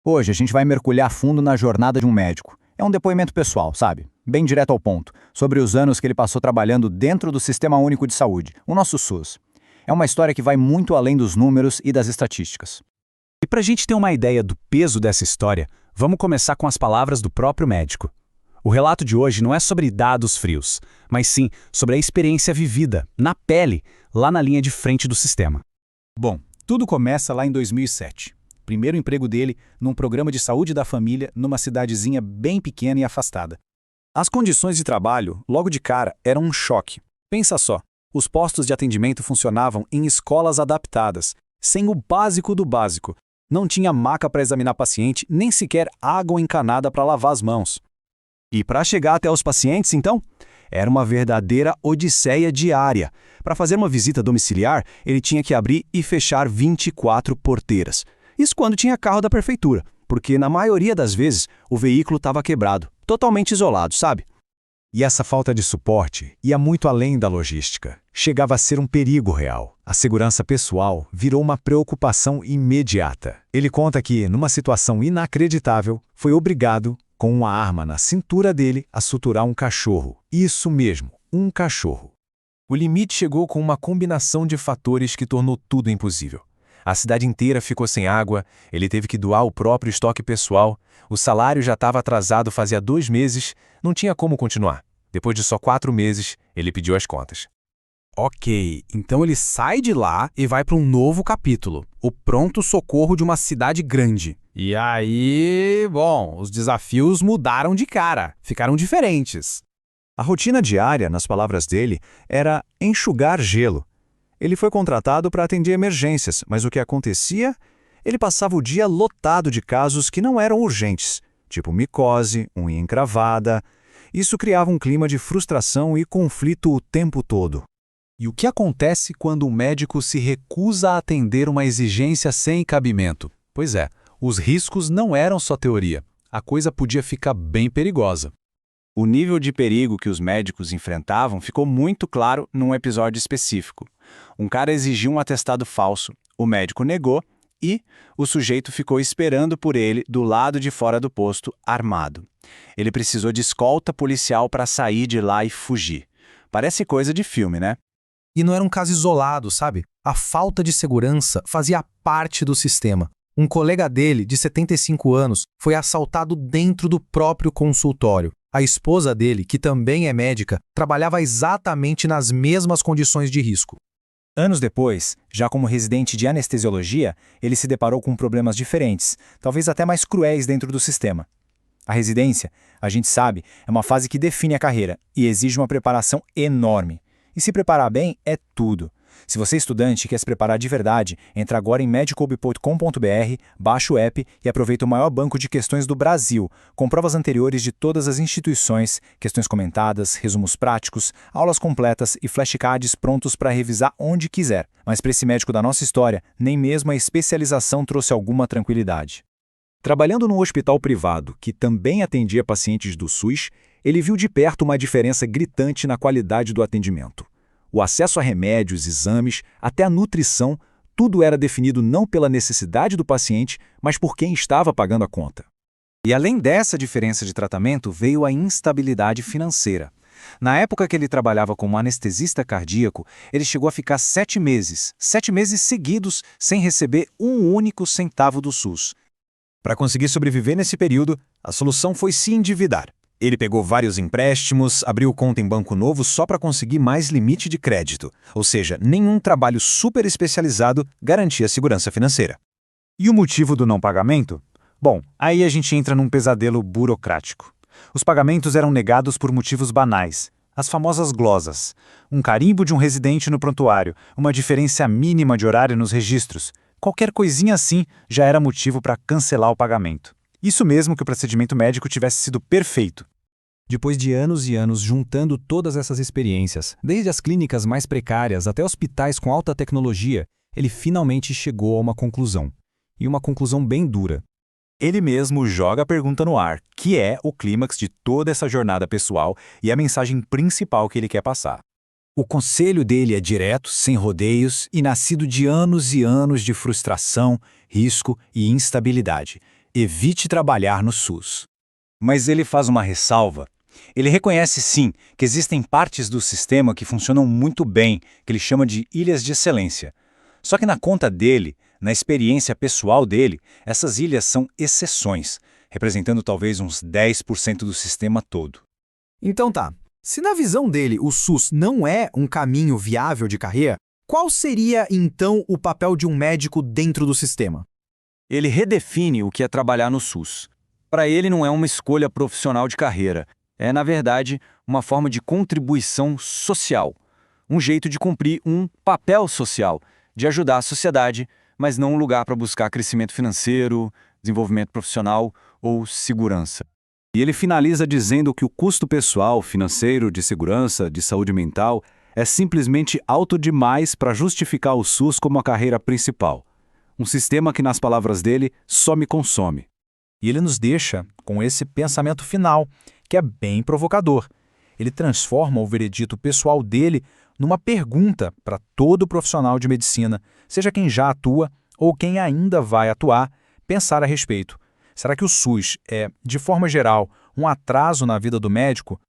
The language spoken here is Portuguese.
Hoje a gente vai mergulhar a fundo na jornada de um médico. É um depoimento pessoal, sabe? Bem direto ao ponto, sobre os anos que ele passou trabalhando dentro do Sistema Único de Saúde, o nosso SUS. É uma história que vai muito além dos números e das estatísticas. E para a gente ter uma ideia do peso dessa história, vamos começar com as palavras do próprio médico. O relato de hoje não é sobre dados frios, mas sim sobre a experiência vivida, na pele, lá na linha de frente do sistema. Bom, tudo começa lá em 2007. Primeiro emprego dele num programa de saúde da família numa cidadezinha bem pequena e afastada. As condições de trabalho, logo de cara, eram um choque. Pensa só, os postos de atendimento funcionavam em escolas adaptadas, sem o básico do básico. Não tinha maca para examinar paciente, nem sequer água encanada para lavar as mãos. E para chegar até os pacientes, então, era uma verdadeira odisseia diária. Para fazer uma visita domiciliar, ele tinha que abrir e fechar 24 porteiras. Isso quando tinha carro da prefeitura, porque na maioria das vezes o veículo estava quebrado, totalmente isolado, sabe? E essa falta de suporte ia muito além da logística. Chegava a ser um perigo real. A segurança pessoal virou uma preocupação imediata. Ele conta que, numa situação inacreditável, foi obrigado, com uma arma na cintura dele, a suturar um cachorro. Isso mesmo, um cachorro. O limite chegou com uma combinação de fatores que tornou tudo impossível. A cidade inteira ficou sem água, ele teve que doar o próprio estoque pessoal, o salário já estava atrasado fazia 2 meses, não tinha como continuar. Depois de só 4 meses, ele pediu as contas. Ok, então ele sai de lá e vai para um novo capítulo, o pronto-socorro de uma cidade grande. E aí, bom, os desafios mudaram de cara, ficaram diferentes. A rotina diária, nas palavras dele, era enxugar gelo. Ele foi contratado para atender emergências, mas o que acontecia? Ele passava o dia lotado de casos que não eram urgentes, tipo micose, unha encravada. Isso criava um clima de frustração e conflito o tempo todo. E o que acontece quando o médico se recusa a atender uma exigência sem cabimento? Pois é, os riscos não eram só teoria. A coisa podia ficar bem perigosa. O nível de perigo que os médicos enfrentavam ficou muito claro num episódio específico. Um cara exigiu um atestado falso, o médico negou e o sujeito ficou esperando por ele do lado de fora do posto, armado. Ele precisou de escolta policial para sair de lá e fugir. Parece coisa de filme, né? E não era um caso isolado, sabe? A falta de segurança fazia parte do sistema. Um colega dele, de 75 anos, foi assaltado dentro do próprio consultório. A esposa dele, que também é médica, trabalhava exatamente nas mesmas condições de risco. Anos depois, já como residente de anestesiologia, ele se deparou com problemas diferentes, talvez até mais cruéis dentro do sistema. A residência, a gente sabe, é uma fase que define a carreira e exige uma preparação enorme. E se preparar bem é tudo. Se você é estudante e quer se preparar de verdade, entra agora em medicob.com.br, baixa o app e aproveita o maior banco de questões do Brasil, com provas anteriores de todas as instituições, questões comentadas, resumos práticos, aulas completas e flashcards prontos para revisar onde quiser. Mas para esse médico da nossa história, nem mesmo a especialização trouxe alguma tranquilidade. Trabalhando num hospital privado, que também atendia pacientes do SUS, ele viu de perto uma diferença gritante na qualidade do atendimento. O acesso a remédios, exames, até a nutrição, tudo era definido não pela necessidade do paciente, mas por quem estava pagando a conta. E além dessa diferença de tratamento, veio a instabilidade financeira. Na época que ele trabalhava como anestesista cardíaco, ele chegou a ficar 7 meses seguidos, sem receber um único centavo do SUS. Para conseguir sobreviver nesse período, a solução foi se endividar. Ele pegou vários empréstimos, abriu conta em banco novo só para conseguir mais limite de crédito. Ou seja, nenhum trabalho super especializado garantia segurança financeira. E o motivo do não pagamento? Bom, aí a gente entra num pesadelo burocrático. Os pagamentos eram negados por motivos banais. As famosas glosas. Um carimbo de um residente no prontuário, uma diferença mínima de horário nos registros. Qualquer coisinha assim já era motivo para cancelar o pagamento. Isso mesmo que o procedimento médico tivesse sido perfeito. Depois de anos e anos juntando todas essas experiências, desde as clínicas mais precárias até hospitais com alta tecnologia, ele finalmente chegou a uma conclusão. E uma conclusão bem dura. Ele mesmo joga a pergunta no ar, que é o clímax de toda essa jornada pessoal e a mensagem principal que ele quer passar. O conselho dele é direto, sem rodeios e nascido de anos e anos de frustração, risco e instabilidade. evite trabalhar no SUS. Mas ele faz uma ressalva. Ele reconhece, sim, que existem partes do sistema que funcionam muito bem, que ele chama de ilhas de excelência. Só que na conta dele, na experiência pessoal dele, essas ilhas são exceções, representando talvez uns 10% do sistema todo. Então tá, se na visão dele o SUS não é um caminho viável de carreira, qual seria então o papel de um médico dentro do sistema? Ele redefine o que é trabalhar no SUS. Para ele não é uma escolha profissional de carreira, é, na verdade, uma forma de contribuição social, um jeito de cumprir um papel social, de ajudar a sociedade, mas não um lugar para buscar crescimento financeiro, desenvolvimento profissional ou segurança. E ele finaliza dizendo que o custo pessoal, financeiro, de segurança, de saúde mental é simplesmente alto demais para justificar o SUS como a carreira principal. Um sistema que, nas palavras dele, só me consome. E ele nos deixa com esse pensamento final, que é bem provocador. Ele transforma o veredito pessoal dele numa pergunta para todo profissional de medicina, seja quem já atua ou quem ainda vai atuar, pensar a respeito. Será que o SUS é, de forma geral, um atraso na vida do médico